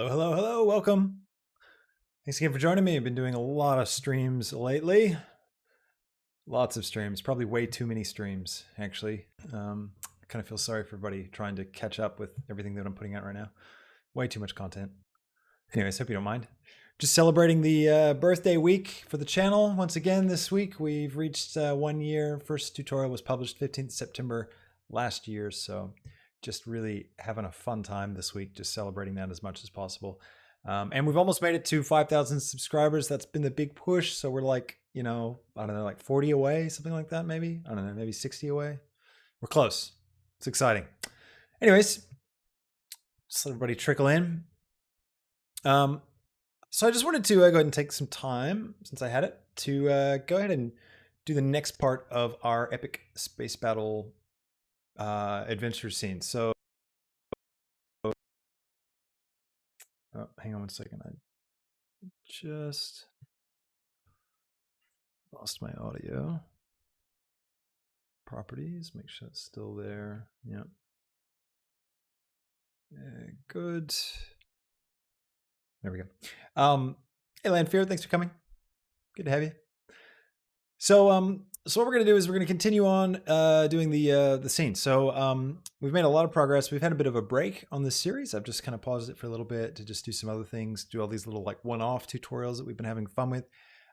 Hello, welcome. Thanks again for joining me. I've been doing a lot of streams lately. Lots of streams, probably way too many streams, actually. I kind of feel sorry for everybody trying to catch up with everything that I'm putting out right now. Way too much content. Anyways, hope you don't mind. Just celebrating the birthday week for the channel. Once again, this week we've reached 1 year. First tutorial was published 15th September last year. So just really having a fun time this week, just celebrating that as much as possible. And we've almost made it to 5,000 subscribers. That's been the big push. So we're like, I don't know, like 40 away, something like that, maybe. I don't know, maybe 60 away. We're close. It's exciting. Anyways, just let everybody trickle in. So I just wanted to go ahead and take some time, since I had it, to go ahead and do the next part of our epic space battle adventure scene. So, hang on one second. I just lost my audio. Properties, make sure it's still there. Yep. Good. There we go. Hey, Landfear, thanks for coming. Good to have you. So what we're going to do is we're going to continue on doing the scene. So we've made a lot of progress. We've had a bit of a break on this series. I've just kind of paused it for a little bit to just do some other things, do all these little like one-off tutorials that we've been having fun with.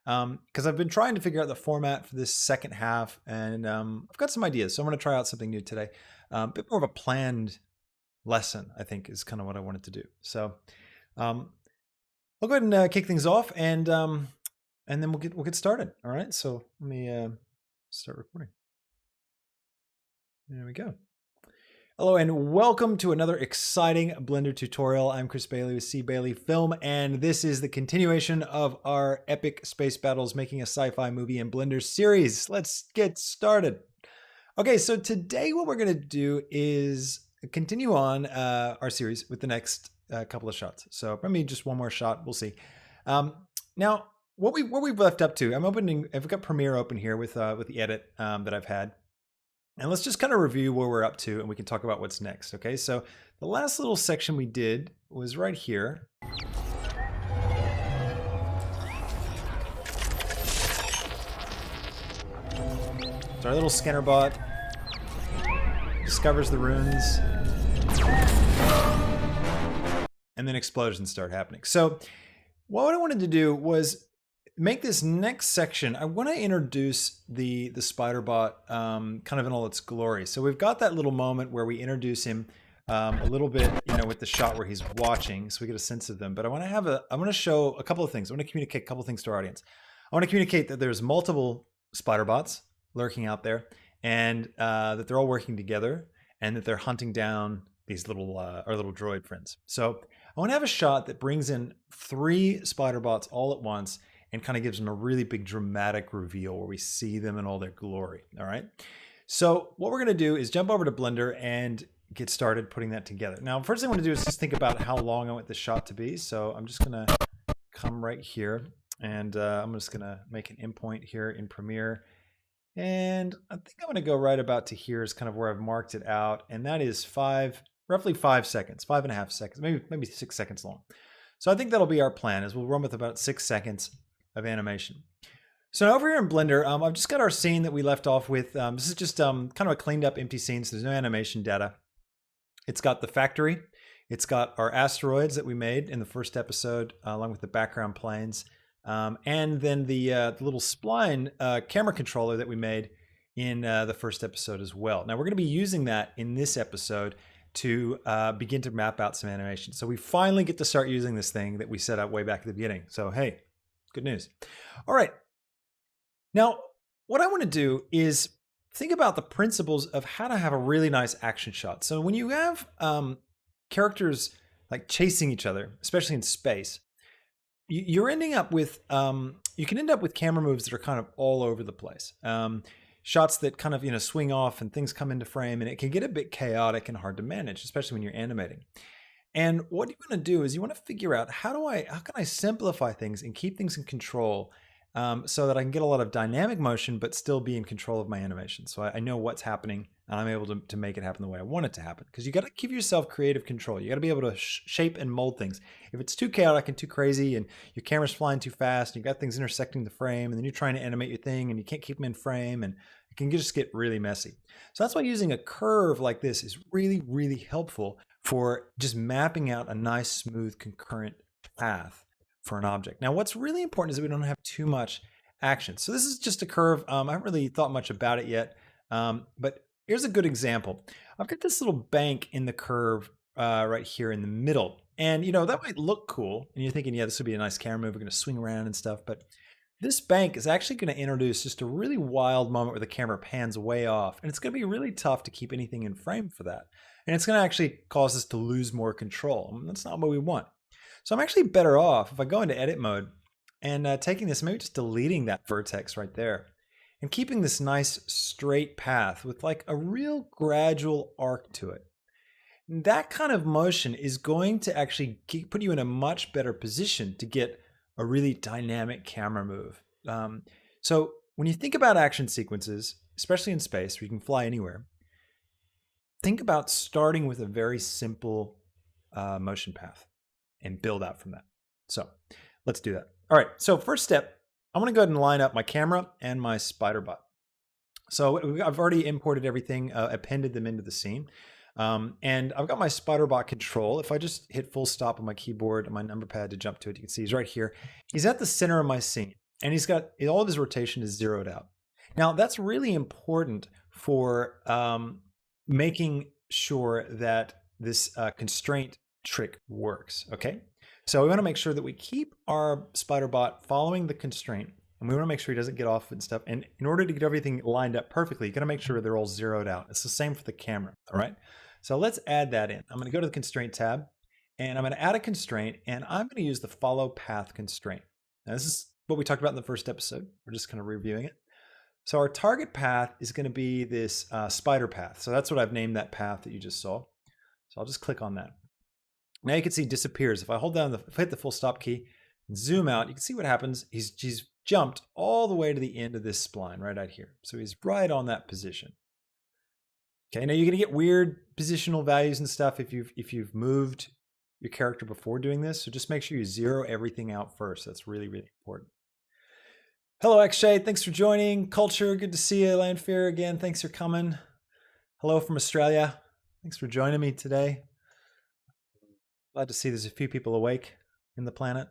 Because I've been trying to figure out the format for this second half, and I've got some ideas. So I'm going to try out something new today. A bit more of a planned lesson, I think, is kind of what I wanted to do. So I'll go ahead and kick things off, and then we'll get started. All right. So let me start recording. There we go. Hello and welcome to another exciting Blender tutorial. I'm Chris Bailey with C Bailey Film, and this is the continuation of our epic space battles making a sci-fi movie in Blender series. Let's get started. Okay, so today what we're going to do is continue on our series with the next couple of shots. So maybe just one more shot. We'll see. Now, what we've left up to, I've got Premiere open here with the edit that I've had. And let's just kind of review where we're up to, and we can talk about what's next. Okay, so the last little section we did was right here. So our little scanner bot discovers the runes, and then explosions start happening. So what I wanted to do was make this next section. I want to introduce the spider bot kind of in all its glory. So we've got that little moment where we introduce him a little bit, with the shot where he's watching, so we get a sense of them. But I want to show a couple of things. I want to communicate a couple of things to our audience. I want to communicate that there's multiple spider bots lurking out there, and that they're all working together, and that they're hunting down these little our little droid friends. So I want to have a shot that brings in 3 spider bots all at once, and kind of gives them a really big dramatic reveal where we see them in all their glory. All right. So what we're going to do is jump over to Blender and get started putting that together. Now, first thing I want to do is just think about how long I want this shot to be. So I'm just going to come right here, and I'm just going to make an endpoint here in Premiere. And I think I'm going to go right about to here is kind of where I've marked it out. And that is roughly 5 seconds, 5.5 seconds, maybe 6 seconds long. So I think that'll be our plan, is we'll run with about 6 seconds of animation. So now over here in Blender, I've just got our scene that we left off with. This is just kind of a cleaned up empty scene, so there's no animation data. It's got the factory. It's got our asteroids that we made in the first episode, along with the background planes. And then the little spline camera controller that we made in the first episode as well. Now we're going to be using that in this episode to begin to map out some animation. So we finally get to start using this thing that we set up way back at the beginning. So hey, good news. All right. Now, what I want to do is think about the principles of how to have a really nice action shot. So when you have characters like chasing each other, especially in space, you're ending up with, you can end up with camera moves that are kind of all over the place. Shots that kind of, swing off and things come into frame, and it can get a bit chaotic and hard to manage, especially when you're animating. And what you want to do is you want to figure out how can I simplify things and keep things in control, so that I can get a lot of dynamic motion, but still be in control of my animation. So I know what's happening and I'm able to make it happen the way I want it to happen. Because you got to give yourself creative control. You got to be able to shape and mold things. If it's too chaotic and too crazy, and your camera's flying too fast, and you got things intersecting the frame, and then you're trying to animate your thing, and you can't keep them in frame, and it can just get really messy. So that's why using a curve like this is really, really helpful for just mapping out a nice, smooth, concurrent path for an object. Now, what's really important is that we don't have too much action. So this is just a curve. I haven't really thought much about it yet, but here's a good example. I've got this little bank in the curve right here in the middle. And, that might look cool. And you're thinking, yeah, this would be a nice camera move. We're going to swing around and stuff. But this bank is actually going to introduce just a really wild moment where the camera pans way off. And it's going to be really tough to keep anything in frame for that. And it's going to actually cause us to lose more control. And that's not what we want. So I'm actually better off if I go into edit mode and taking this, maybe just deleting that vertex right there and keeping this nice straight path with like a real gradual arc to it. And that kind of motion is going to actually put you in a much better position to get a really dynamic camera move. So when you think about action sequences, especially in space where you can fly anywhere, think about starting with a very simple motion path and build out from that. So let's do that. All right, so first step, I'm gonna go ahead and line up my camera and my SpiderBot. So I've already imported everything, appended them into the scene. And I've got my SpiderBot control. If I just hit full stop on my keyboard and my number pad to jump to it, you can see he's right here. He's at the center of my scene and he's got, all of his rotation is zeroed out. Now that's really important for making sure that this constraint trick works, okay? So we wanna make sure that we keep our SpiderBot following the constraint, and we wanna make sure he doesn't get off and stuff. And in order to get everything lined up perfectly, you gotta make sure they're all zeroed out. It's the same for the camera, all right? So let's add that in. I'm gonna go to the constraint tab, and I'm gonna add a constraint, and I'm gonna use the follow path constraint. Now this is what we talked about in the first episode. We're just kind of reviewing it. So our target path is gonna be this spider path. So that's what I've named that path that you just saw. So I'll just click on that. Now you can see it disappears. If I hold down, if I hit the full stop key, and zoom out, you can see what happens. He's jumped all the way to the end of this spline right out here. So he's right on that position. Okay, now you're gonna get weird positional values and stuff if you've moved your character before doing this. So just make sure you zero everything out first. That's really, really important. Hello, Akshay. Thanks for joining. Culture, good to see you. Landfear again. Thanks for coming. Hello from Australia. Thanks for joining me today. Glad to see there's a few people awake in the planet.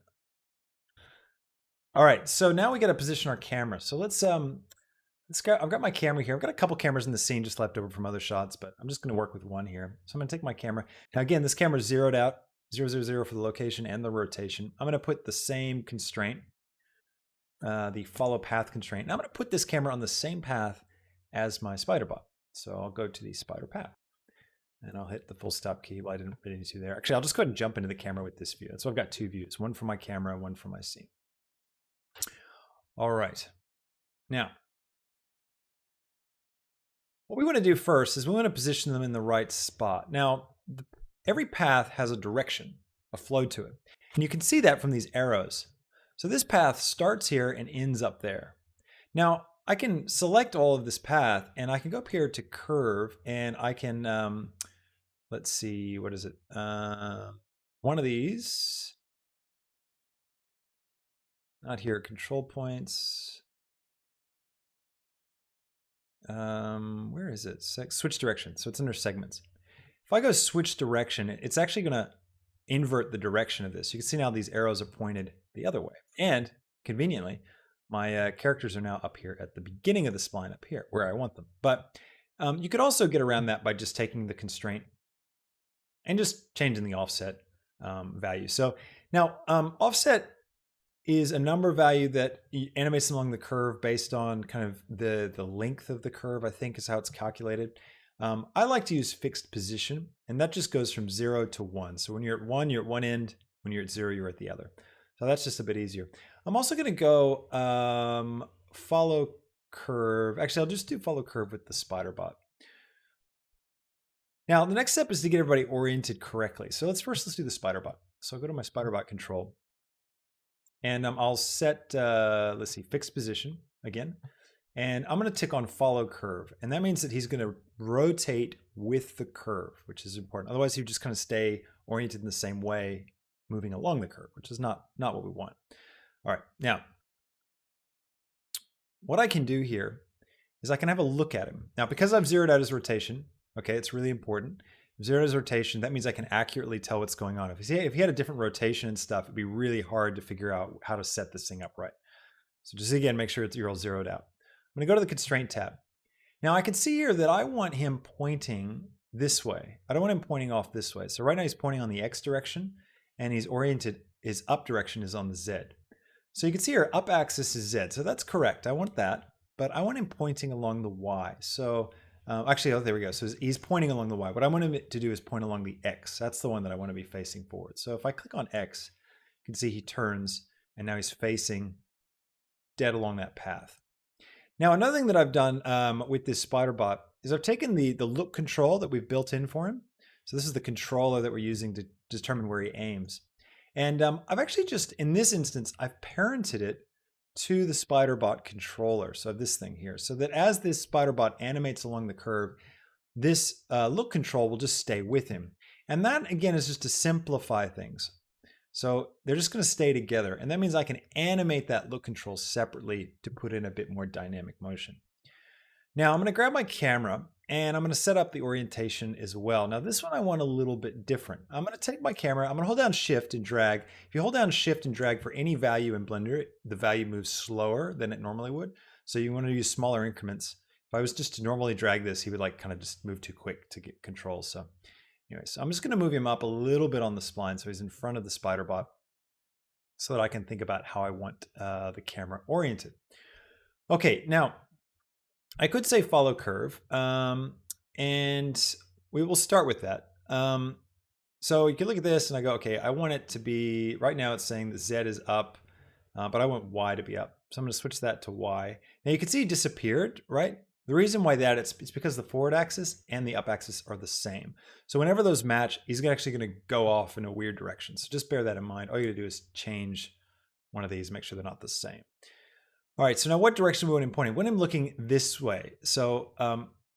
All right, so now we got to position our camera. So let's go. I've got my camera here. I've got a couple cameras in the scene just left over from other shots, but I'm just going to work with one here. So I'm going to take my camera. Now again, this camera is zeroed out, 0, 0, 0 for the location and the rotation. I'm going to put the same constraint, the follow path constraint. Now I'm going to put this camera on the same path as my SpiderBot. So I'll go to the spider path. And I'll hit the full stop key. Well, I didn't really need to there. Actually, I'll just go ahead and jump into the camera with this view. So I've got two views, one for my camera, one for my scene. All right. Now, what we want to do first is we want to position them in the right spot. Now, every path has a direction, a flow to it. And you can see that from these arrows. So this path starts here and ends up there. Now, I can select all of this path and I can go up here to curve and I can, let's see, what is it? One of these, not here, control points. Where is it? Switch direction. So it's under segments. If I go switch direction, it's actually going to invert the direction of this. You can see now these arrows are pointed the other way. And conveniently, my characters are now up here at the beginning of the spline up here where I want them. But you could also get around that by just taking the constraint and just changing the offset value. So now offset is a number value that animates along the curve based on kind of the length of the curve, I think is how it's calculated. I like to use fixed position, and that just goes from 0 to 1. So when you're at 1, you're at one end. When you're at 0, you're at the other. So that's just a bit easier. I'm also going to go follow curve. Actually, I'll just do follow curve with the SpiderBot. Now, the next step is to get everybody oriented correctly. So let's do the SpiderBot. So I'll go to my SpiderBot control. And I'll set, let's see, fixed position again. And I'm going to tick on follow curve. And that means that he's going to rotate with the curve, which is important. Otherwise, you just kind of stay oriented in the same way, moving along the curve, which is not what we want. All right, now, what I can do here is I can have a look at him. Now, because I've zeroed out his rotation, okay, it's really important. Zeroed his rotation, that means I can accurately tell what's going on. If he had a different rotation and stuff, it'd be really hard to figure out how to set this thing up right. So just again, make sure you're all zeroed out. I'm gonna go to the constraint tab. Now I can see here that I want him pointing this way. I don't want him pointing off this way. So right now he's pointing on the X direction and he's oriented, his up direction is on the Z. So you can see here, up axis is Z. So that's correct, I want that, but I want him pointing along the Y. So actually, oh, there we go. So he's pointing along the Y. What I want him to do is point along the X. That's the one that I want to be facing forward. So if I click on X, you can see he turns and now he's facing dead along that path. Now, another thing that I've done with this spider bot is I've taken the look control that we've built in for him. So this is the controller that we're using to determine where he aims. And I've actually just, in this instance, I've parented it to the spider bot controller. So this thing here, so that as this spider bot animates along the curve, this look control will just stay with him. And that, again, is just to simplify things. So they're just going to stay together. And that means I can animate that look control separately to put in a bit more dynamic motion. Now I'm going to grab my camera and I'm going to set up the orientation as well. Now this one I want a little bit different. I'm going to take my camera, I'm going to hold down Shift and drag. If you hold down Shift and drag for any value in Blender, the value moves slower than it normally would. So you want to use smaller increments. If I was just to normally drag this, he would like kind of just move too quick to get control. So anyway, so I'm just going to move him up a little bit on the spline so he's in front of the spider bot so that I can think about how I want the camera oriented. Okay, now I could say follow curve, and we will start with that. So you can look at this and I go, okay, I want it to be, right now it's saying that Z is up, but I want Y to be up. So I'm going to switch that to Y. Now you can see it disappeared, right? The reason why that it's because the forward axis and the up axis are the same. So whenever those match, he's actually going to go off in a weird direction. So just bear that in mind. All you got to do is change one of these, make sure they're not the same. All right, so now what direction we want him pointing? We want him looking this way. So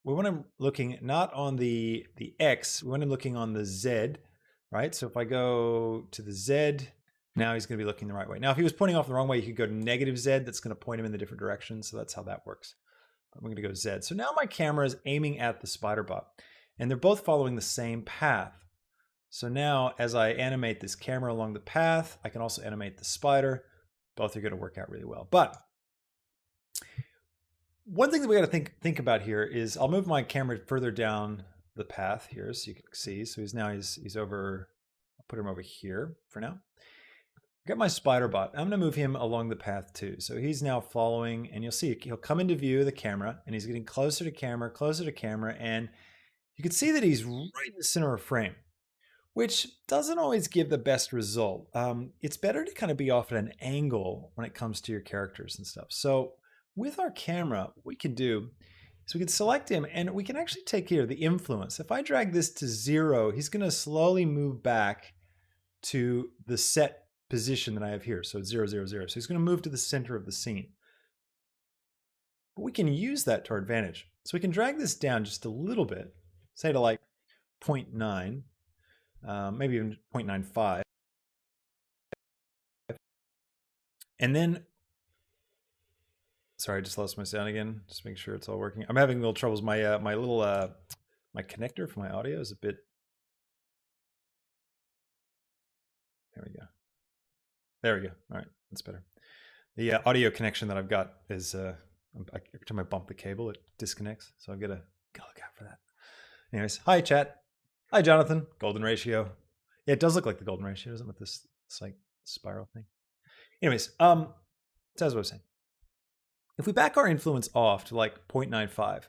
we want him looking not on the X, we want him looking on the Z, right? So if I go to the Z, now he's going to be looking the right way. Now, if he was pointing off the wrong way, you could go to negative Z. That's going to point him in the different directions. So that's how that works. I'm going to go Z. So now my camera is aiming at the spider bot, and they're both following the same path. So now as I animate this camera along the path, I can also animate the spider. Both are going to work out really well. But one thing that we got to think about here is I'll move my camera further down the path here so you can see. So he's over, I'll put him over here for now. Get my spider bot. I'm going to move him along the path too. So he's now following, and you'll see he'll come into view of the camera, and he's getting closer to camera, and you can see that he's right in the center of frame, which doesn't always give the best result. It's better to kind of be off at an angle when it comes to your characters and stuff. So with our camera, what we can do is we can select him, and we can actually take here the influence. If I drag this to 0, he's going to slowly move back to the set position that I have here. So it's 0, 0, 0. So he's going to move to the center of the scene. But we can use that to our advantage. So we can drag this down just a little bit, say to like 0.9, maybe even 0.95. And then, sorry, I just lost my sound again. Just make sure it's all working. I'm having little troubles. My my little my connector for my audio is a bit. There we go. There we go. All right, that's better. The audio connection that I've got is every time I bump the cable, it disconnects. So I've got to look out for that. Anyways, hi chat. Hi Jonathan. Golden ratio. Yeah, it does look like the golden ratio, doesn't it, with this like spiral thing. Anyways, so as I was saying, if we back our influence off to like 0.95,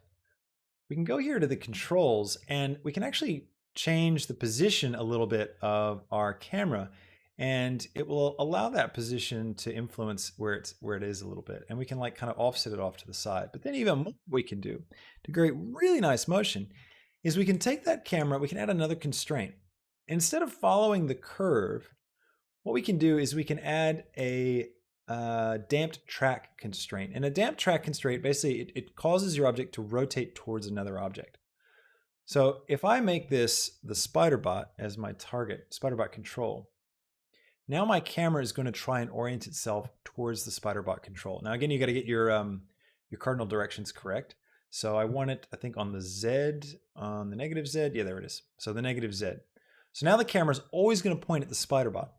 we can go here to the controls, and we can actually change the position a little bit of our camera, and it will allow that position to influence where it is a little bit, and we can like kind of offset it off to the side. But then even what we can do to create really nice motion is we can take that camera, we can add another constraint. Instead of following the curve, what we can do is we can add a damped track constraint. And a damped track constraint, basically it causes your object to rotate towards another object. So if I make this the spider bot as my target, spider bot control, now my camera is going to try and orient itself towards the spider bot control. Now again, you got to get your cardinal directions correct. So I want it, I think, on the Z, on the negative Z. Yeah, there it is. So the negative Z. So now the camera is always going to point at the spider bot.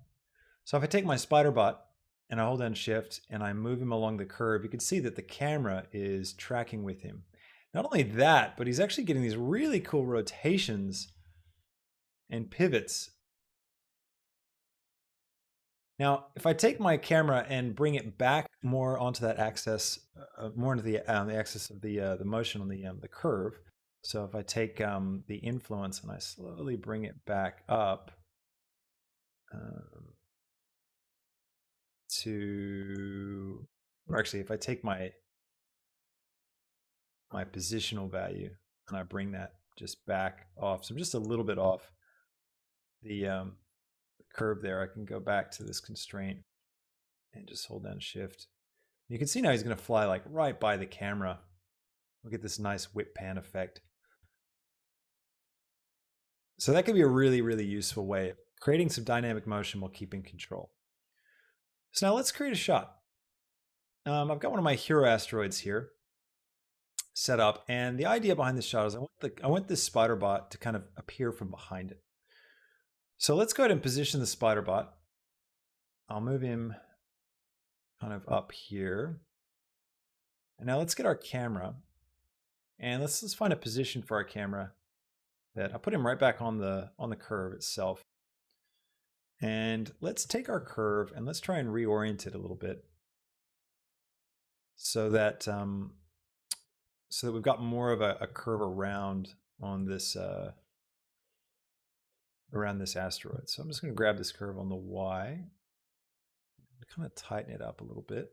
So if I take my spider bot and I hold down shift and I move him along the curve, you can see that the camera is tracking with him. Not only that, but he's actually getting these really cool rotations and pivots. Now, if I take my camera and bring it back more onto that axis, more into the axis of the motion on the curve. So if I take the influence and I slowly bring it back up or actually, if I take my positional value and I bring that just back off, so I'm just a little bit off the curve there, I can go back to this constraint and just hold down shift. You can see now he's going to fly like right by the camera. We'll get this nice whip pan effect. So that could be a really, really useful way of creating some dynamic motion while keeping control. So now let's create a shot. I've got one of my hero asteroids here set up, and the idea behind this shot is I want this spider bot to kind of appear from behind it. So let's go ahead and position the spider bot. I'll move him kind of up here. And now let's get our camera, and let's find a position for our camera that I'll put him right back on the curve itself. And let's take our curve and let's try and reorient it a little bit so that we've got more of a curve around on this around this asteroid. So I'm just going to grab this curve on the Y, kind of tighten it up a little bit.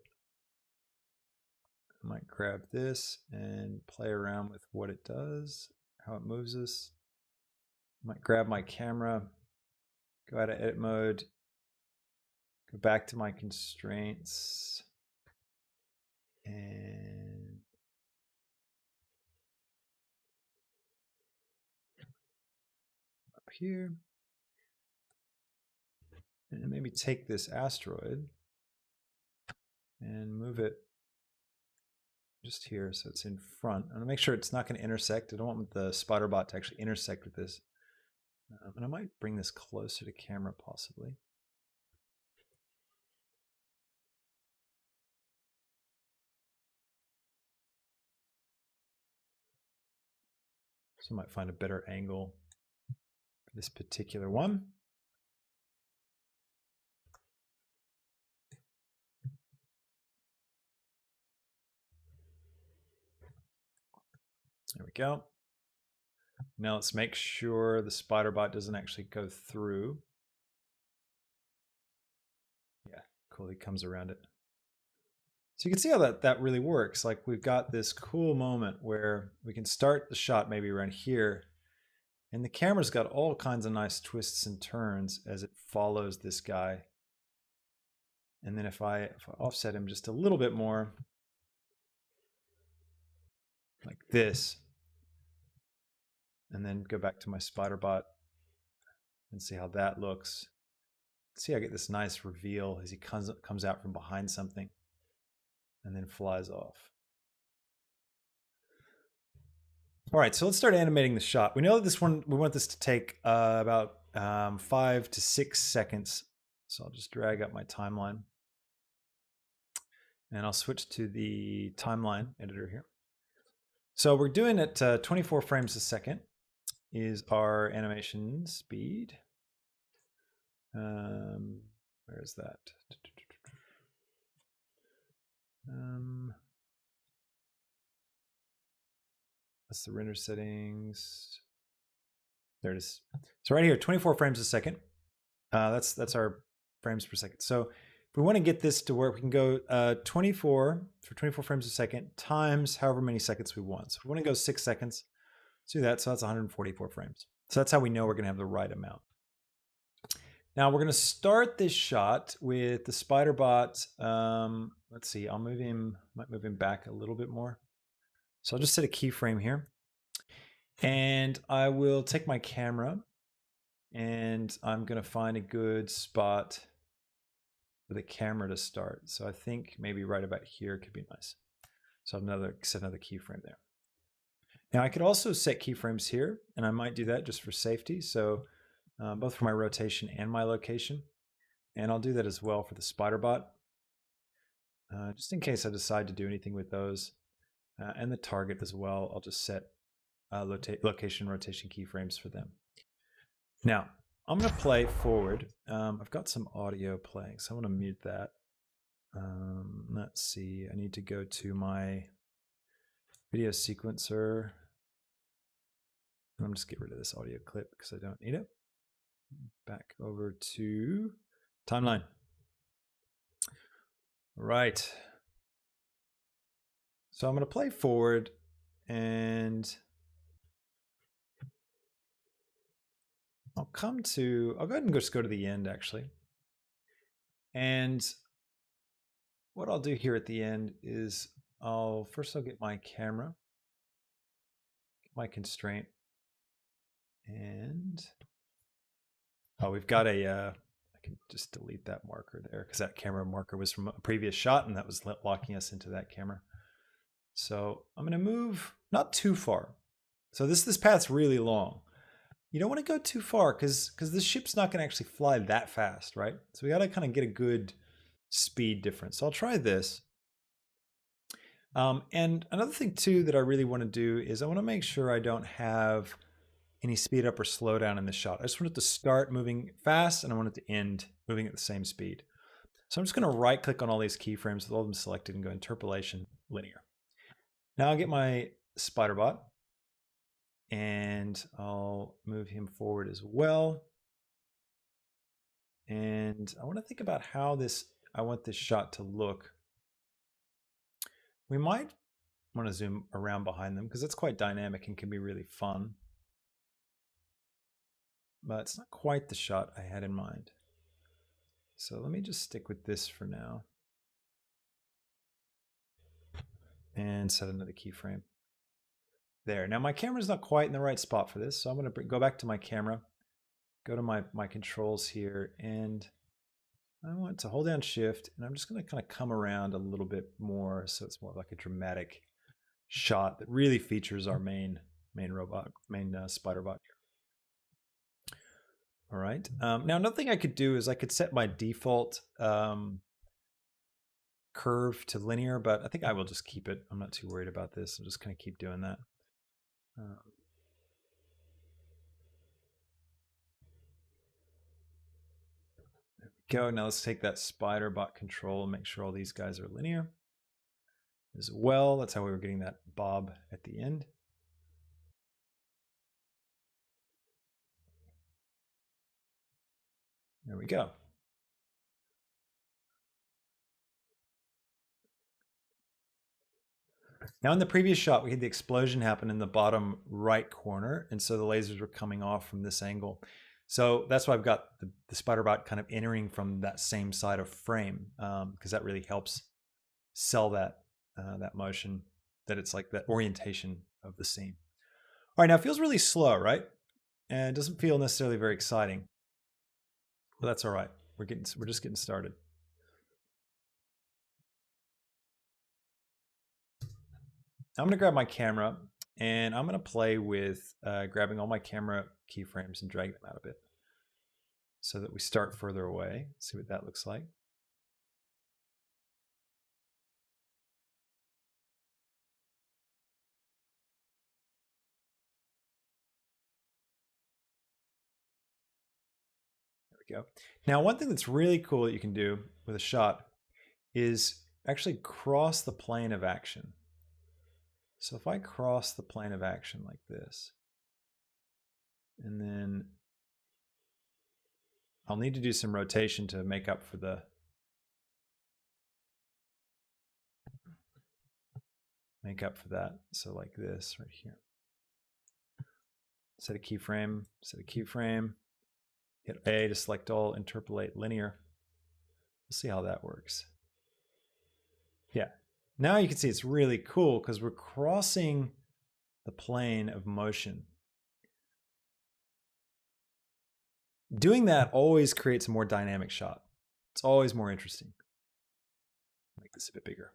I might grab this and play around with what it does, how it moves us. I might grab my camera, go out of edit mode, go back to my constraints, and up here, and maybe take this asteroid and move it just here so it's in front. I'm gonna make sure it's not going to intersect. I don't want the spider bot to actually intersect with this. And I might bring this closer to camera possibly. So I might find a better angle for this particular one. There we go. Now let's make sure the spider bot doesn't actually go through. Yeah, cool, he comes around it. So you can see how that really works. Like we've got this cool moment where we can start the shot maybe around here, and the camera's got all kinds of nice twists and turns as it follows this guy. And then if I offset him just a little bit more, like this, and then go back to my spider bot and see how that looks. See, I get this nice reveal as he comes out from behind something and then flies off. All right, so let's start animating the shot. We know that this one, we want this to take about 5 to 6 seconds. So I'll just drag up my timeline. And I'll switch to the timeline editor here. So we're doing it 24 frames a second is our animation speed. Where is that? That's the render settings. There it is. So right here, 24 frames a second. That's our frames per second. So if we want to get this to work, we can go 24 frames a second times however many seconds we want. So if we want to go 6 seconds, let's do that. So that's 144 frames. So that's how we know we're going to have the right amount. Now we're going to start this shot with the spider bot. Let's see, I'll might move him back a little bit more. So I'll just set a keyframe here. And I will take my camera and I'm going to find a good spot for the camera to start. So I think maybe right about here could be nice. So set another keyframe there. Now I could also set keyframes here, and I might do that just for safety. So both for my rotation and my location. And I'll do that as well for the spider bot, just in case I decide to do anything with those. And the target as well, I'll just set location rotation keyframes for them. Now, I'm going to play forward. I've got some audio playing, so I want to mute that. Let's see, I need to go to my video sequencer. I'm just get rid of this audio clip because I don't need it. Back over to timeline. All right. So I'm going to play forward and I'll go ahead and just go to the end actually. And what I'll do here at the end is I'll get my camera, get my constraint, and we've got I can just delete that marker there because that camera marker was from a previous shot and that was locking us into that camera. So I'm going to move not too far. So this path's really long. You don't want to go too far because this ship's not going to actually fly that fast, right? So we got to kind of get a good speed difference. So I'll try this. And another thing too that I really want to do is I want to make sure I don't have any speed up or slow down in this shot. I just want it to start moving fast and I want it to end moving at the same speed. So I'm just going to right click on all these keyframes with all of them selected and go interpolation linear. Now I'll get my spider bot and I'll move him forward as well. And I want to think about how I want this shot to look. We might want to zoom around behind them because it's quite dynamic and can be really fun. But it's not quite the shot I had in mind. So let me just stick with this for now. And set another keyframe. There. Now my camera's not quite in the right spot for this, so I'm going to go back to my camera, go to my controls here, and I want to hold down shift, and I'm just going to kind of come around a little bit more so it's more like a dramatic shot that really features our main spider bot here. All right. Now another thing I could do is I could set my default curve to linear, but I think I will just keep it. I'm not too worried about this. I'm just going to keep doing that. There we go. Now let's take that spider bot control and make sure all these guys are linear as well. That's how we were getting that bob at the end. There we go. Now in the previous shot, we had the explosion happen in the bottom right corner, and so the lasers were coming off from this angle. So that's why I've got the spider bot kind of entering from that same side of frame, because that really helps sell that motion, that it's like that orientation of the scene. All right, now it feels really slow, right? And it doesn't feel necessarily very exciting. But that's all right. We're just getting started. I'm going to grab my camera and I'm going to play with grabbing all my camera keyframes and dragging them out a bit so that we start further away. See what that looks like. There we go. Now, one thing that's really cool that you can do with a shot is actually cross the plane of action. So if I cross the plane of action like this, and then I'll need to do some rotation to make up for that So like this right here. Set a keyframe, hit A to select all, interpolate linear. We'll see how that works. Yeah. Now you can see it's really cool because we're crossing the plane of motion. Doing that always creates a more dynamic shot. It's always more interesting. Make this a bit bigger.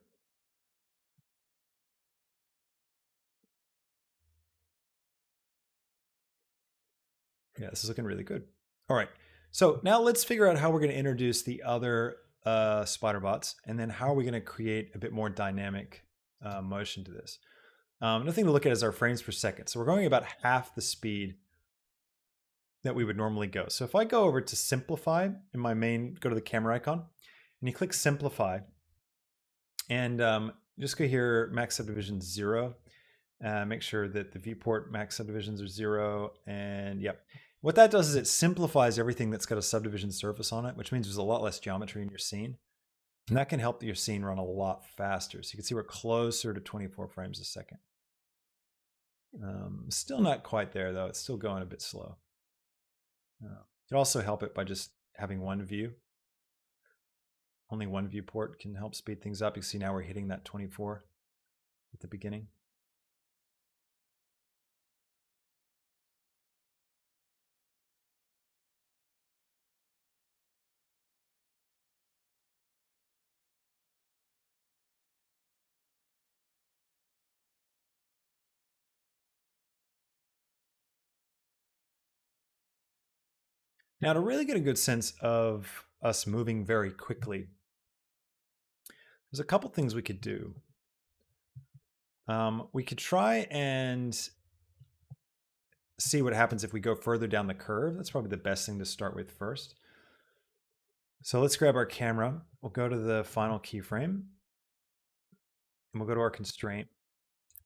Yeah, this is looking really good. All right, so now let's figure out how we're going to introduce the other spider bots, and then how are we going to create a bit more dynamic motion to this. Another thing to look at is our frames per second. So we're going about half the speed that we would normally go. So if I go over to simplify in my main, go to the camera icon, and you click simplify, and just go here, max subdivision 0. Make sure that the viewport max subdivisions are 0, and yep. What that does is it simplifies everything that's got a subdivision surface on it, which means there's a lot less geometry in your scene. And that can help your scene run a lot faster. So you can see we're closer to 24 frames a second. Still not quite there though. It's still going a bit slow. You can also help it by just having one view. Only one viewport can help speed things up. You can see now we're hitting that 24 at the beginning. Now, to really get a good sense of us moving very quickly, there's a couple things we could do. We could try and see what happens if we go further down the curve. That's probably the best thing to start with first. So let's grab our camera. We'll go to the final keyframe, and we'll go to our constraint,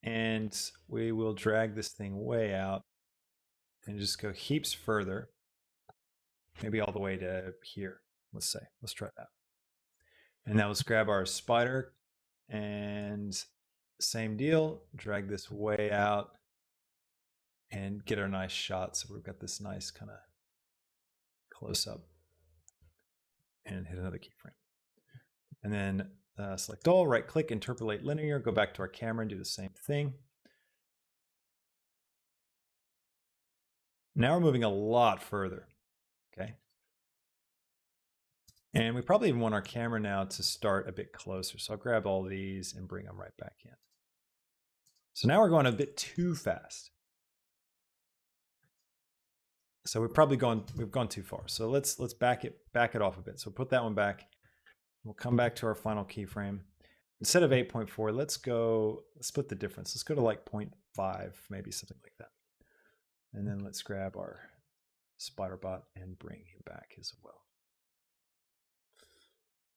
and we will drag this thing way out and just go heaps further. Maybe all the way to here, let's say. Let's try that. And now let's grab our spider and same deal, drag this way out and get our nice shot. So we've got this nice kind of close up, and hit another keyframe. And then select all, right click, interpolate linear, go back to our camera and do the same thing. Now we're moving a lot further. Okay. And we probably even want our camera now to start a bit closer. So I'll grab all these and bring them right back in. So now we're going a bit too fast. So we've gone too far. So let's back it off a bit. So put that one back. We'll come back to our final keyframe. Instead of 8.4, let's split the difference. Let's go to like 0.5, maybe something like that. And then let's grab our spider bot and bring him back as well.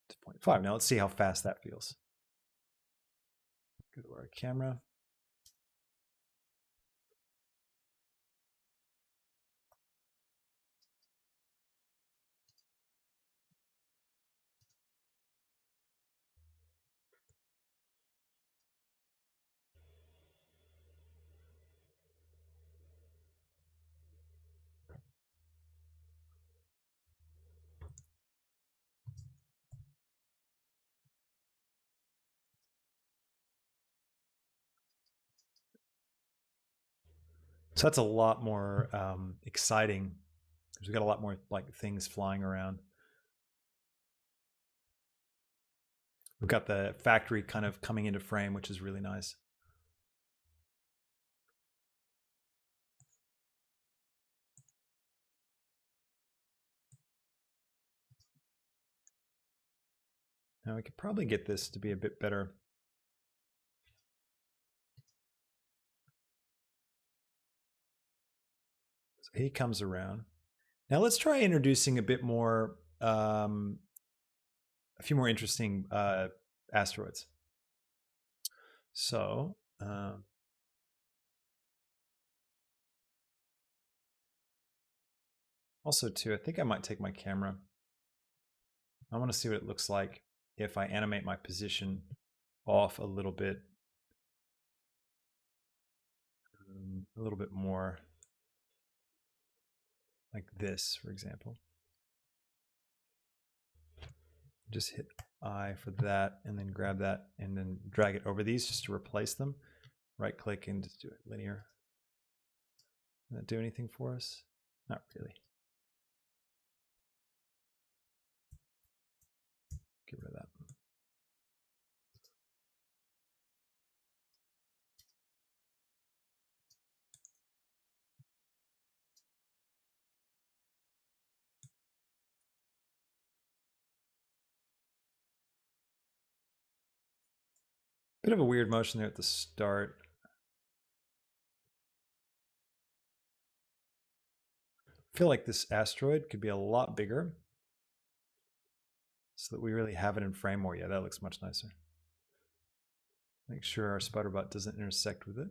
To 0.5. Now let's see how fast that feels. Go to our camera. So that's a lot more exciting. We've got a lot more like things flying around. We've got the factory kind of coming into frame, which is really nice. Now we could probably get this to be a bit better. So he comes around. Now let's try introducing a bit more, a few more interesting asteroids. So also too, I think I might take my camera. I want to see what it looks like if I animate my position off a little bit more like this, for example. Just hit I for that and then grab that and then drag it over these just to replace them. right click and just do it linear. Does that do anything for us? Not really. Get rid of that. Bit of a weird motion there at the start. I feel like this asteroid could be a lot bigger so that we really have it in frame more. Yeah, that looks much nicer. Make sure our spider bot doesn't intersect with it.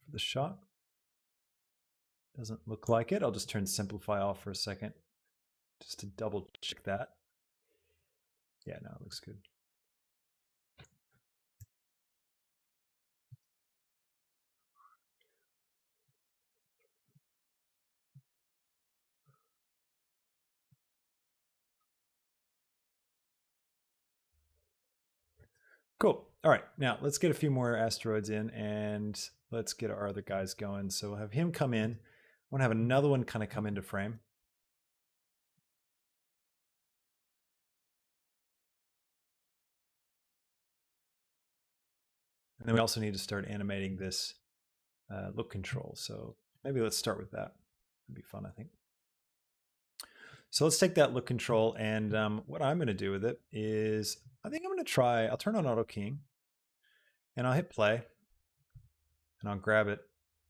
For the shot. Doesn't look like it. I'll just turn simplify off for a second just to double check that. Yeah, no, it looks good. Cool. All right, now let's get a few more asteroids in and let's get our other guys going. So we'll have him come in. I want to have another one kind of come into frame. And then we also need to start animating this look control. So maybe let's start with that. It'd be fun, I think. So let's take that look control, and what I'm going to do with it is I think I'm going to try, I'll turn on auto keying and I'll hit play and I'll grab it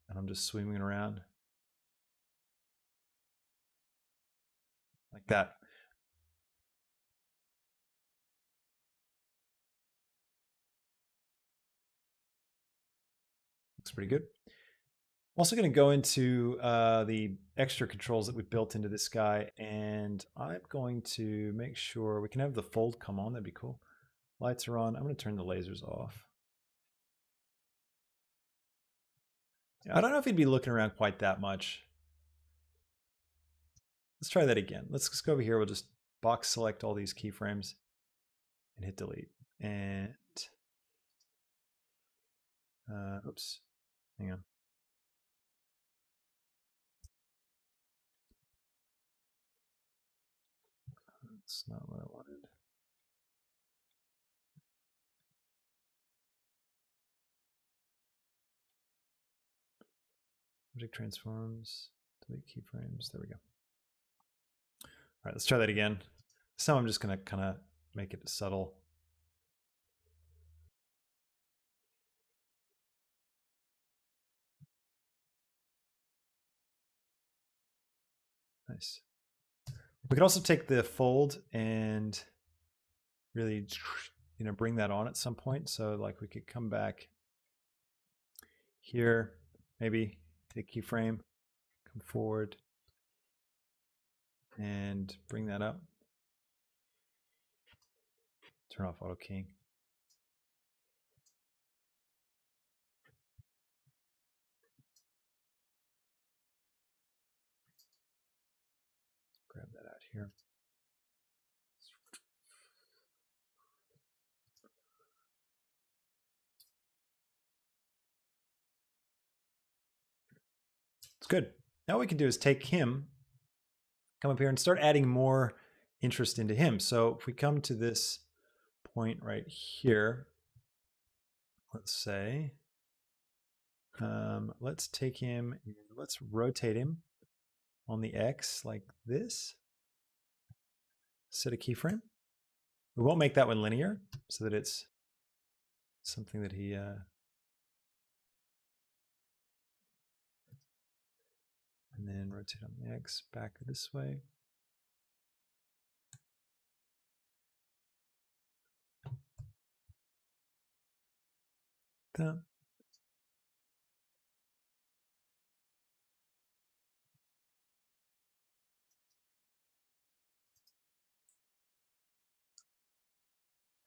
and I'm just swinging it around like that. Looks pretty good. I'm also going to go into the extra controls that we built into this guy, and I'm going to make sure we can have the fold come on. That'd be cool. Lights are on. I'm going to turn the lasers off. I don't know if he'd be looking around quite that much. Let's try that again. Let's just go over here. We'll just box select all these keyframes and hit delete. And oops, hang on. That's not what I wanted. Object transforms, delete keyframes. There we go. All right, let's try that again. So I'm just going to kind of make it subtle. Nice. We could also take the fold and really, bring that on at some point. So like we could come back here, maybe take keyframe, come forward, and bring that up. Turn off auto keying. Grab that out here. It's good. Now what we can do is take him, come up here and start adding more interest into him. So if we come to this point right here, let's say, let's take him, let's rotate him on the X like this. Set a keyframe. We won't make that one linear so that it's something that he and then rotate on the X back this way. That.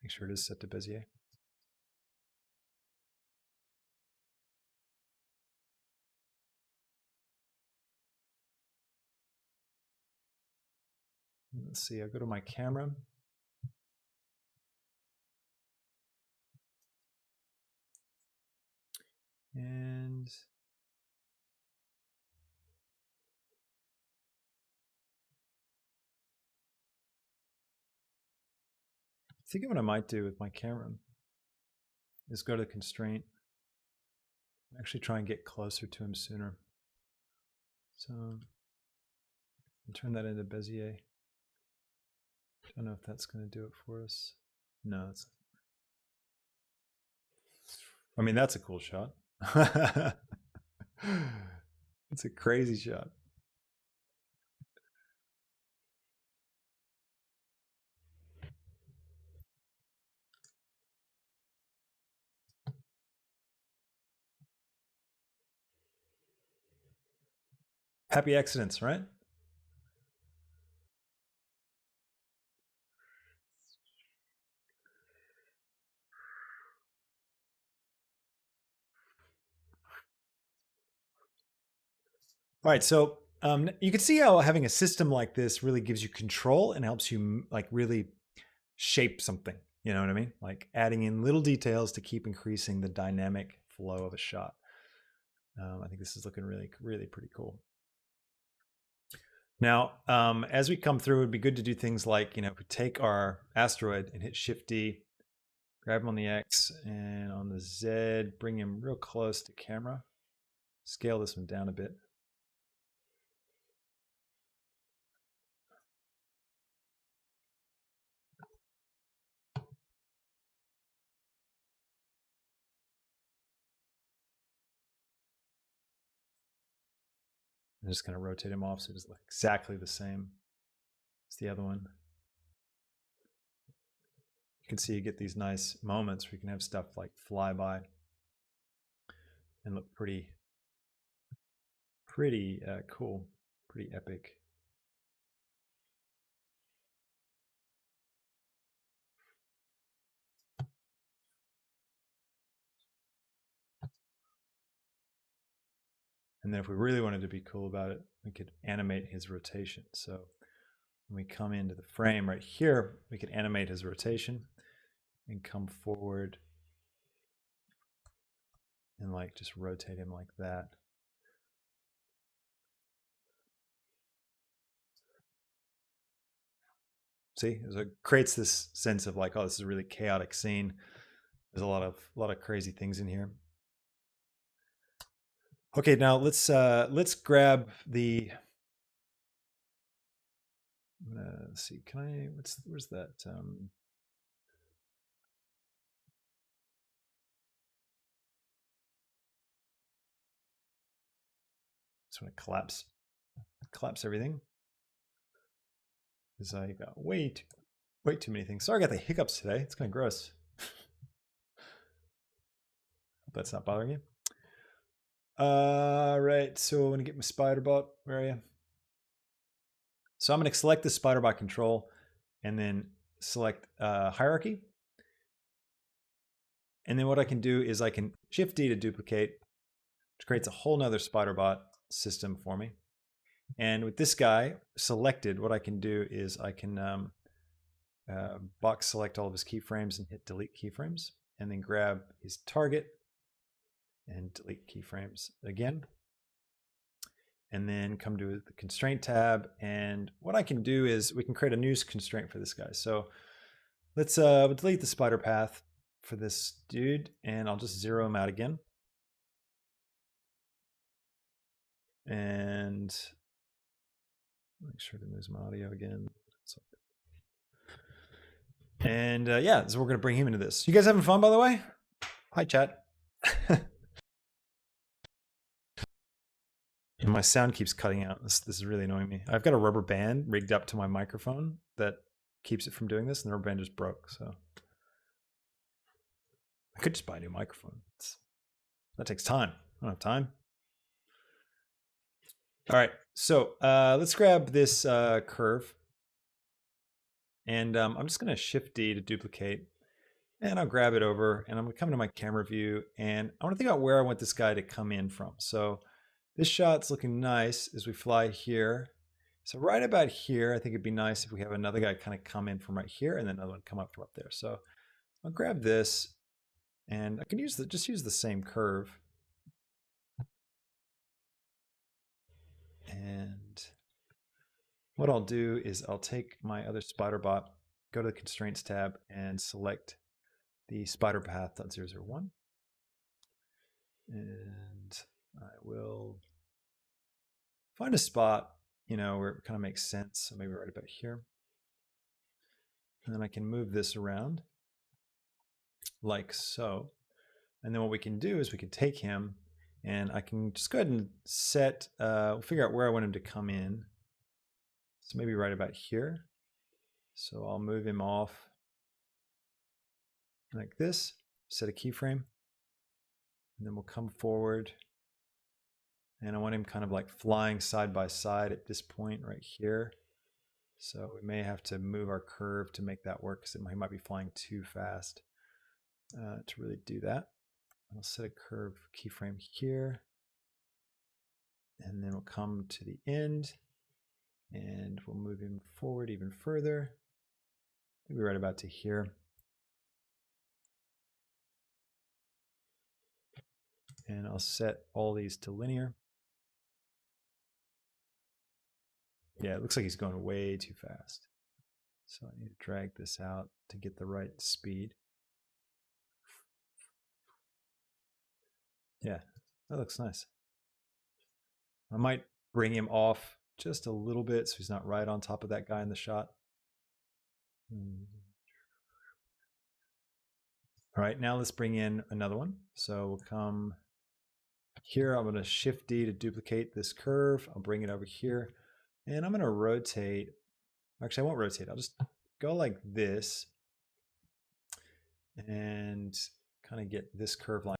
Make sure it is set to Bezier. Let's see, I'll go to my camera. And I think what I might do with my camera is go to the constraint and actually try and get closer to him sooner. So I'll turn that into Bezier. I don't know if that's going to do it for us. No, it's. I mean, that's a cool shot. It's a crazy shot. Happy accidents, right? All right, so you can see how having a system like this really gives you control and helps you like really shape something. You know what I mean? Like adding in little details to keep increasing the dynamic flow of a shot. I think this is looking really, really pretty cool. Now, as we come through, it'd be good to do things like, if we take our asteroid and hit Shift D, grab him on the X and on the Z, bring him real close to camera, scale this one down a bit. I'm just going to rotate him off so it's exactly the same as the other one. You can see you get these nice moments where you can have stuff like fly by and look pretty cool, pretty epic. And then if we really wanted to be cool about it, we could animate his rotation. So when we come into the frame right here, we could animate his rotation and come forward and like just rotate him like that. See, so it creates this sense of like, oh, this is a really chaotic scene. There's a lot of crazy things in here. Okay, now let's grab the. Let's see. Can I? Where's that? Just want to collapse everything because I got way too many things. Sorry, I got the hiccups today. It's kind of gross. Hope that's not bothering you. Right. So I'm gonna get my spider bot. Where are you? So I'm gonna select the spider bot control, and then select hierarchy. And then what I can do is I can Shift D to duplicate, which creates a whole nother spider bot system for me. And with this guy selected, what I can do is I can box select all of his keyframes and hit delete keyframes, and then grab his target and delete keyframes again. And then come to the constraint tab. And what I can do is we can create a new constraint for this guy. So let's delete the spider path for this dude, and I'll just zero him out again. And make sure to lose my audio again. And yeah, so we're going to bring him into this. You guys having fun, by the way? Hi, chat. My sound keeps cutting out. This is really annoying me. I've got a rubber band rigged up to my microphone that keeps it from doing this, and the rubber band just broke. So I could just buy a new microphone. That takes time. I don't have time. All right, so let's grab this curve. And I'm just going to Shift D to duplicate. And I'll grab it over, and I'm going to come to my camera view. And I want to think about where I want this guy to come in from. So this shot's looking nice as we fly here. So right about here, I think it'd be nice if we have another guy kind of come in from right here, and then another one come up from up there. So I'll grab this, and I can just use the same curve. And what I'll do is I'll take my other spider bot, go to the constraints tab, and select the spider path.001. And I will find a spot, where it kind of makes sense. So maybe right about here. And then I can move this around like so. And then what we can do is we can take him and I can just go ahead and set, we'll figure out where I want him to come in. So maybe right about here. So I'll move him off like this, set a keyframe, and then we'll come forward. And I want him kind of like flying side by side at this point right here. So we may have to move our curve to make that work because he might be flying too fast to really do that. I'll set a curve keyframe here. And then we'll come to the end and we'll move him forward even further. Maybe right about to here. And I'll set all these to linear. Yeah, it looks like he's going way too fast. So I need to drag this out to get the right speed. Yeah, that looks nice. I might bring him off just a little bit so he's not right on top of that guy in the shot. All right, now let's bring in another one. So we'll come here. I'm going to Shift D to duplicate this curve. I'll bring it over here. And I'm going to rotate. Actually, I won't rotate. I'll just go like this and kind of get this curve line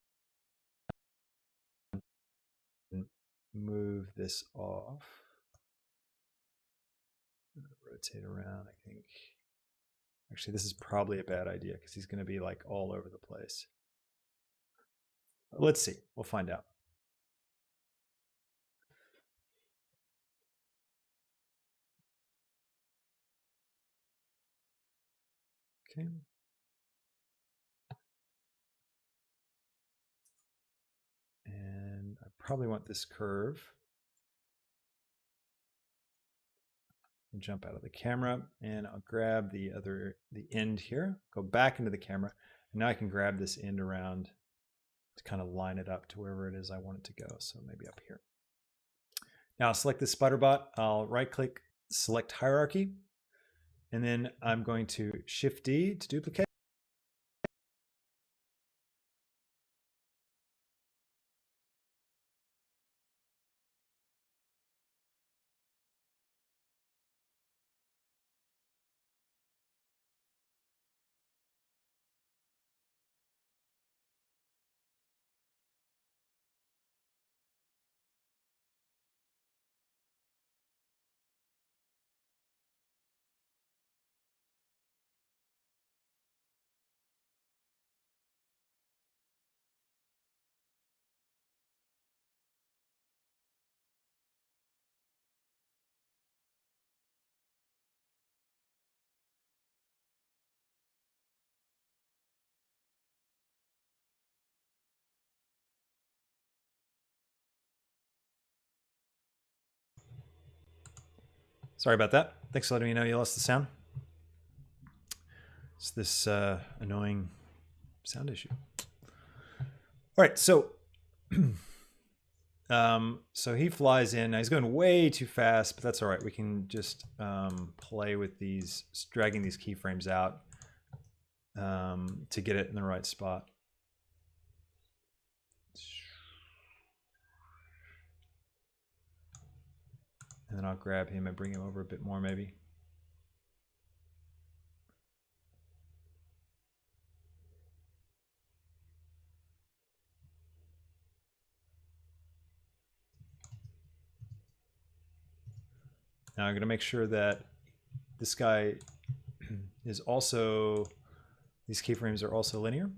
and move this off. Rotate around, I think. Actually, this is probably a bad idea because he's going to be like all over the place. But let's see. We'll find out. Okay. And I probably want this curve. Jump out of the camera and I'll grab the end here, go back into the camera. And now I can grab this end around to kind of line it up to wherever it is I want it to go. So maybe up here. Now I'll select this spider bot. I'll right click, select hierarchy. And then I'm going to Shift D to duplicate. Sorry about that. Thanks for letting me know you lost the sound. It's this annoying sound issue. All right, so so he flies in. Now he's going way too fast, but that's all right. We can just play with these, dragging these keyframes out to get it in the right spot. And then I'll grab him and bring him over a bit more maybe. Now I'm going to make sure that this guy is also, these keyframes are also linear.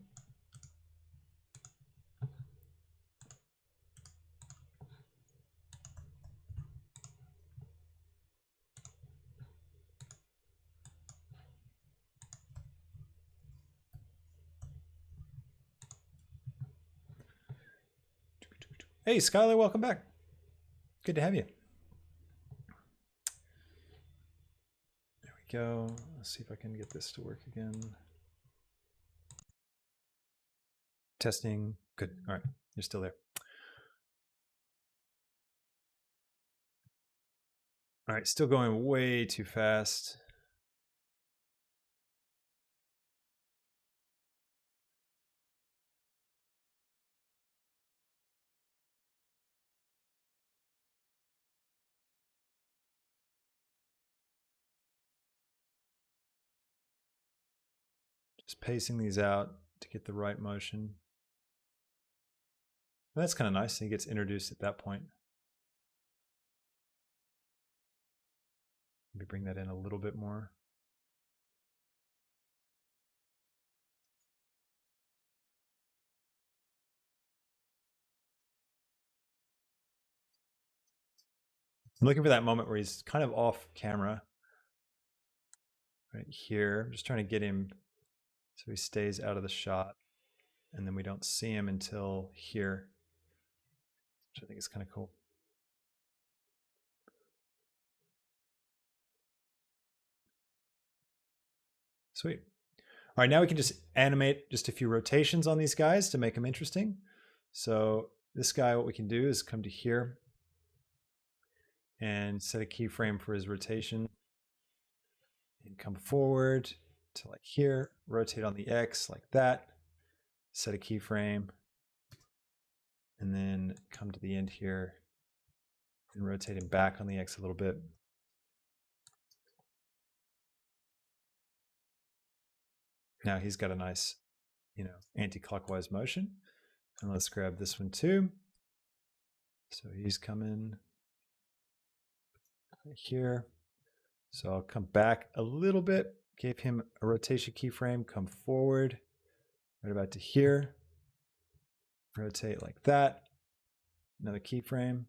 Hey, Skylar, welcome back. Good to have you. go. Let's see if I can get this to work again. Testing. Good. All right. You're still there. All right. Still going way too fast. Just pacing these out to get the right motion. Well, that's kind of nice. He gets introduced at that point. Maybe bring that in a little bit more. I'm looking for that moment where he's kind of off camera. Right here. I'm just trying to get him so he stays out of the shot. And then we don't see him until here, which I think is kind of cool. Sweet. All right, now we can just animate just a few rotations on these guys to make them interesting. So this guy, what we can do is come to here and set a keyframe for his rotation. And come forward to like here, rotate on the X like that, set a keyframe, and then come to the end here and rotate him back on the X a little bit. Now he's got a nice, anti-clockwise motion. And let's grab this one too. So he's coming right here. So I'll come back a little bit, give him a rotation keyframe, come forward, right about to here, rotate like that, another keyframe.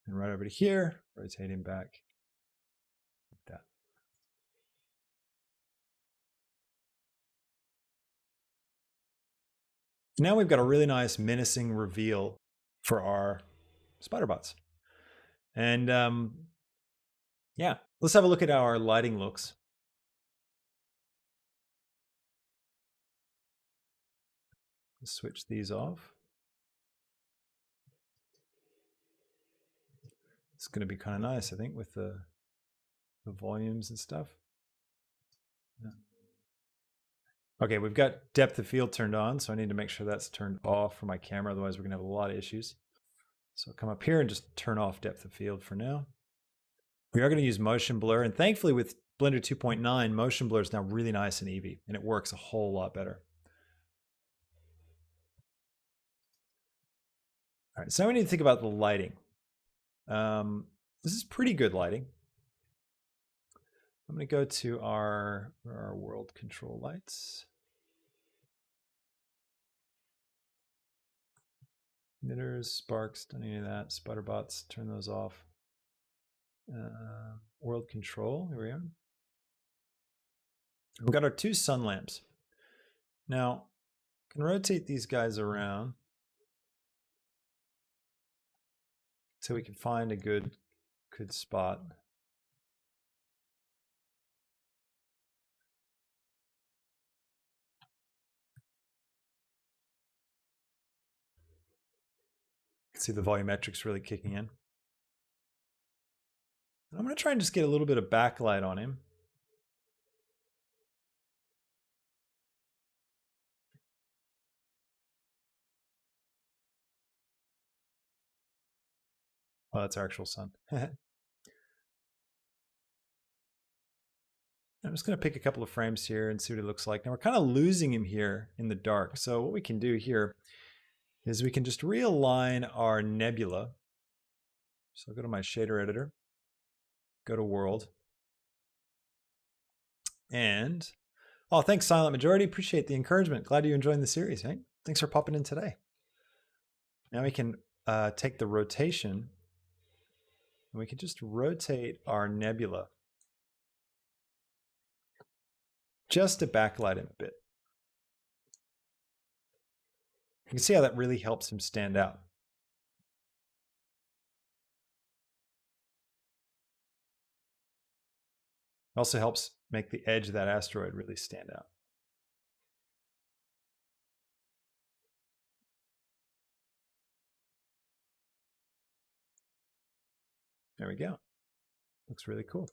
And right over to here, rotate him back like that. Now we've got a really nice menacing reveal for our spider bots. And yeah, let's have a look at how our lighting looks. Let's switch these off. It's going to be kind of nice, I think, with the volumes and stuff. Yeah. Okay, we've got depth of field turned on, so I need to make sure that's turned off for my camera, otherwise we're going to have a lot of issues. So I'll come up here and just turn off depth of field for now. We are going to use motion blur, and thankfully with Blender 2.9, motion blur is now really nice and Eevee, and it works a whole lot better. All right, so now we need to think about the lighting. This is pretty good lighting. I'm going to go to our world control lights. Emitters, sparks, don't need any of that. Spider bots, turn those off. World control, here we are. We've got our two sun lamps. Now, I can rotate these guys around so we can find a good spot. You can see the volumetrics really kicking in. And I'm going to try and just get a little bit of backlight on him. Oh, that's our actual sun. I'm just going to pick a couple of frames here and see what it looks like. Now we're kind of losing him here in the dark. So what we can do here is we can just realign our nebula. So I'll go to my shader editor, go to world. And, oh, thanks Silent Majority. Appreciate the encouragement. Glad you're enjoying the series. Hey, thanks for popping in today. Now we can take the rotation and we can just rotate our nebula just to backlight him a bit. You can see how that really helps him stand out. It also helps make the edge of that asteroid really stand out. There we go. Looks really cool.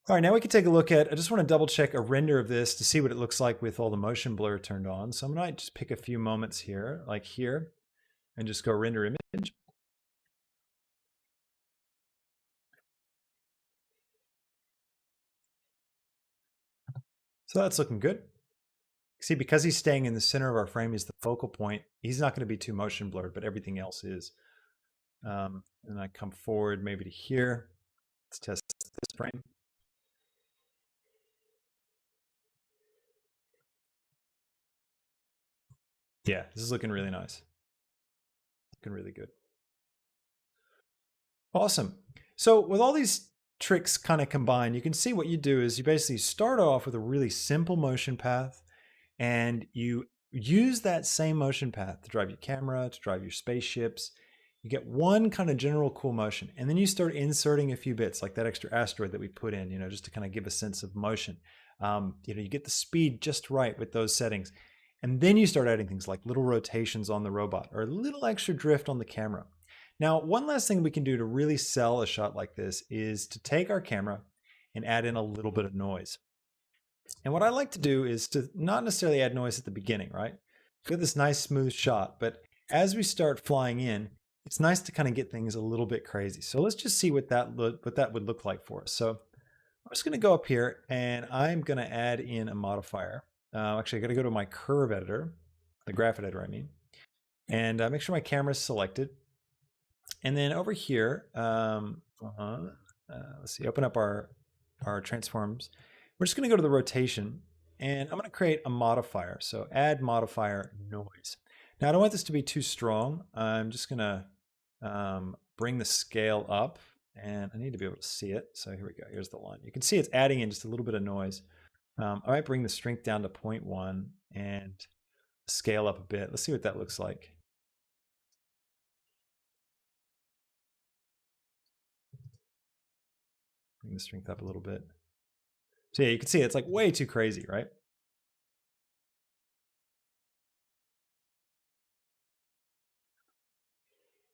All right, now we can take a look at, I just want to double check a render of this to see what it looks like with all the motion blur turned on. So I'm going to just pick a few moments here, like here, and just go render image. So that's looking good. See, because he's staying in the center of our frame, he's the focal point. He's not going to be too motion blurred, but everything else is. And I come forward maybe to here. Let's test this frame. Yeah, this is looking really nice. Looking really good. Awesome. So with all these tricks kind of combined, you can see what you do is you basically start off with a really simple motion path, and you use that same motion path to drive your camera, to drive your spaceships. You get one kind of general cool motion, and then you start inserting a few bits like that extra asteroid that we put in, just to kind of give a sense of motion. You get the speed just right with those settings. And then you start adding things like little rotations on the robot or a little extra drift on the camera. Now, one last thing we can do to really sell a shot like this is to take our camera and add in a little bit of noise. And what I like to do is to not necessarily add noise at the beginning, right? Get this nice smooth shot, but as we start flying in, it's nice to kind of get things a little bit crazy. So let's just see what that would look like for us. So I'm just going to go up here and I'm going to add in a modifier. Actually, I got to go to my curve editor, the graph editor, I mean, and make sure my camera is selected. And then over here, let's see, open up our transforms. We're just going to go to the rotation, and I'm going to create a modifier. So add modifier noise. Now I don't want this to be too strong. I'm just going to bring the scale up, and I need to be able to see it. So here we go. Here's the line. You can see it's adding in just a little bit of noise. I might bring the strength down to 0.1 and scale up a bit. Let's see what that looks like. Bring the strength up a little bit. So yeah, you can see it's like way too crazy, right?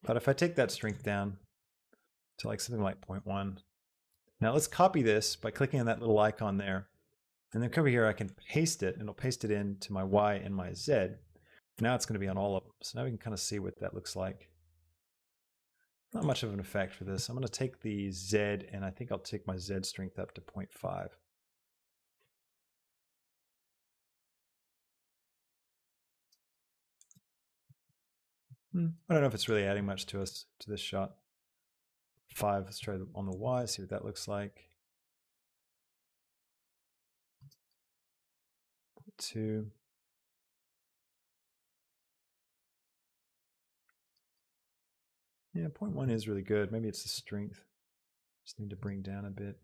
But if I take that strength down to like something like 0.1, now let's copy this by clicking on that little icon there. And then over here, I can paste it, and it'll paste it into my Y and my Z. Now it's going to be on all of them. So now we can kind of see what that looks like. Not much of an effect for this. I'm going to take the Z, and I think I'll take my Z strength up to 0.5. I don't know if it's really adding much to us to this shot. 5, let's try on the Y, see what that looks like. 2. Yeah, 0.1 is really good. Maybe it's the strength. Just need to bring down a bit.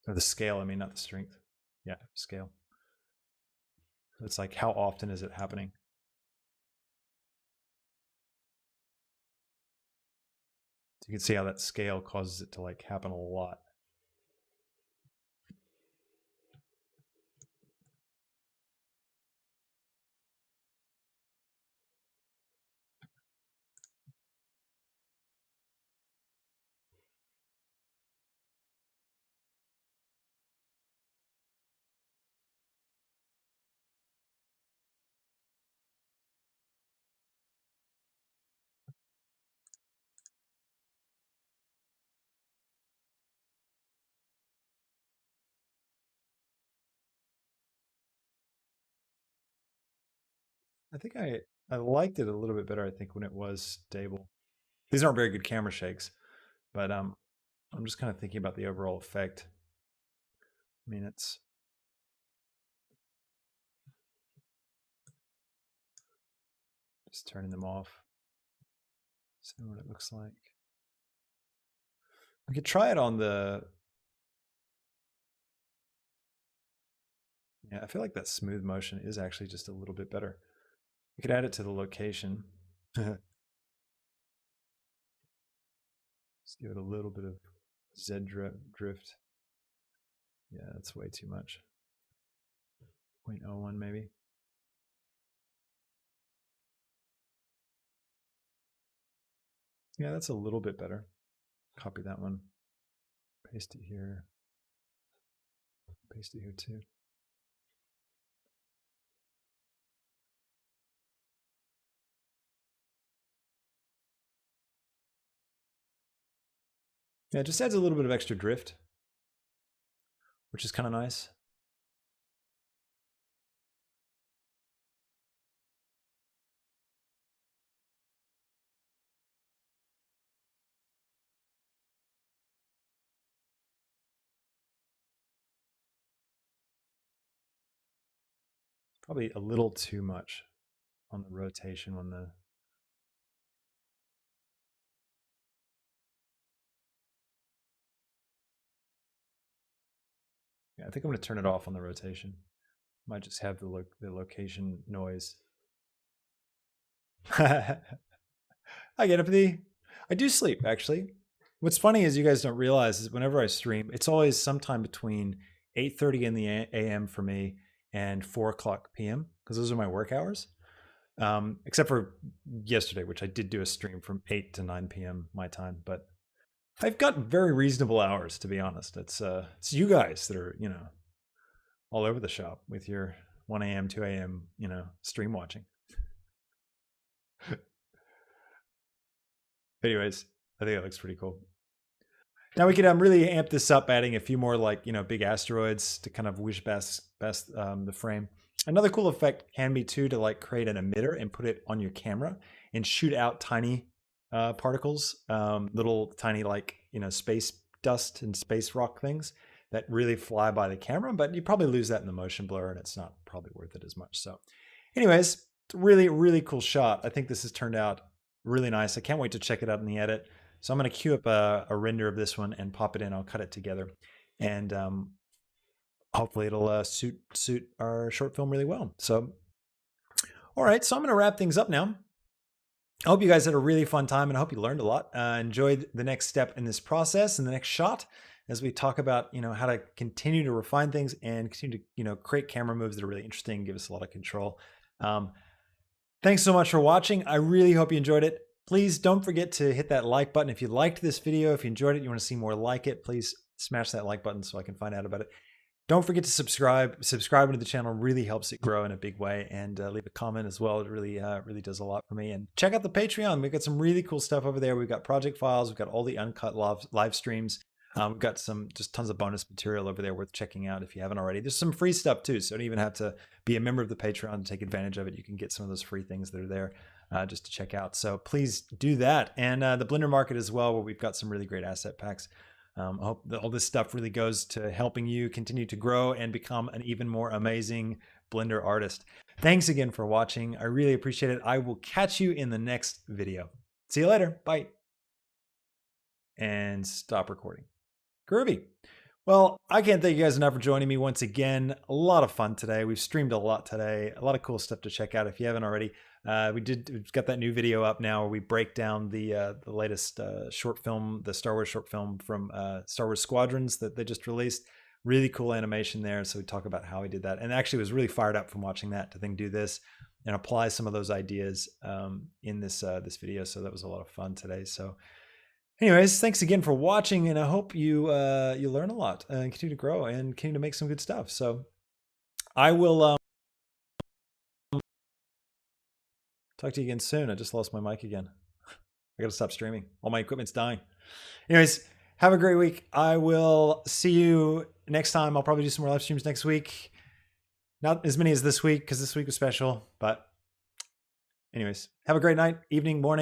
Or the scale, I mean, not the strength. Yeah, scale. It's like, how often is it happening? So you can see how that scale causes it to like happen a lot. I think I liked it a little bit better, I think, when it was stable. These aren't very good camera shakes, but I'm just kind of thinking about the overall effect. I mean, it's just turning them off. See what it looks like. We could try it on the Yeah, I feel like that smooth motion is actually just a little bit better. We could add it to the location. Just give it a little bit of Z drift. Yeah, that's way too much. 0.01 maybe. Yeah, that's a little bit better. Copy that one. Paste it here. Paste it here too. Yeah, it just adds a little bit of extra drift, which is kind of nice. Probably a little too much on the rotation when the yeah, I think I'm going to turn it off on the rotation. Might just have the location noise. I get empathy. I do sleep actually. What's funny is you guys don't realize is whenever I stream, it's always sometime between 8:30 in the a.m. for me and 4 o'clock p.m. because those are my work hours. Except for yesterday, which I did do a stream from 8 to 9 p.m. my time, but I've got very reasonable hours to be honest. It's you guys that are, all over the shop with your 1 a.m., 2 a.m., stream watching. Anyways, I think that looks pretty cool. Now we could really amp this up, adding a few more big asteroids to kind of wish best the frame. Another cool effect can be too to create an emitter and put it on your camera and shoot out tiny particles, little tiny space dust and space rock things that really fly by the camera, but you probably lose that in the motion blur and it's not probably worth it as much. So anyways, it's a really, really cool shot. I think this has turned out really nice. I can't wait to check it out in the edit. So I'm going to queue up a render of this one and pop it in. I'll cut it together and hopefully it'll suit our short film really well. So, all right, so I'm going to wrap things up now. I hope you guys had a really fun time and I hope you learned a lot. Enjoyed the next step in this process and the next shot as we talk about, how to continue to refine things and continue to, create camera moves that are really interesting, give us a lot of control. Thanks so much for watching. I really hope you enjoyed it. Please don't forget to hit that like button. If you liked this video, if you enjoyed it, you want to see more like it, please smash that like button so I can find out about it. Don't forget to subscribe. Subscribing to the channel really helps it grow in a big way, and leave a comment as well. It really does a lot for me. And check out the Patreon. We've got some really cool stuff over there. We've got project files. We've got all the uncut live streams. We've got just tons of bonus material over there worth checking out if you haven't already. There's some free stuff too, so you don't even have to be a member of the Patreon to take advantage of it. You can get some of those free things that are there just to check out. So please do that. And the Blender Market as well, where we've got some really great asset packs. I hope that all this stuff really goes to helping you continue to grow and become an even more amazing Blender artist. Thanks again for watching. I really appreciate it. I will catch you in the next video. See you later. Bye. And stop recording. Groovy. Well, I can't thank you guys enough for joining me once again. A lot of fun today. We've streamed a lot today. A lot of cool stuff to check out if you haven't already. We've got that new video up now where we break down the latest short film, the Star Wars short film from Star Wars Squadrons that they just released. Really cool animation there. So we talk about how we did that, and actually was really fired up from watching that to then do this and apply some of those ideas in this video. So that was a lot of fun today. So anyways, thanks again for watching, and I hope you you learn a lot and continue to grow and continue to make some good stuff. So I will talk to you again soon. I just lost my mic again. I got to stop streaming. All my equipment's dying. Anyways, have a great week. I will see you next time. I'll probably do some more live streams next week. Not as many as this week because this week was special. But anyways, have a great night, evening, morning.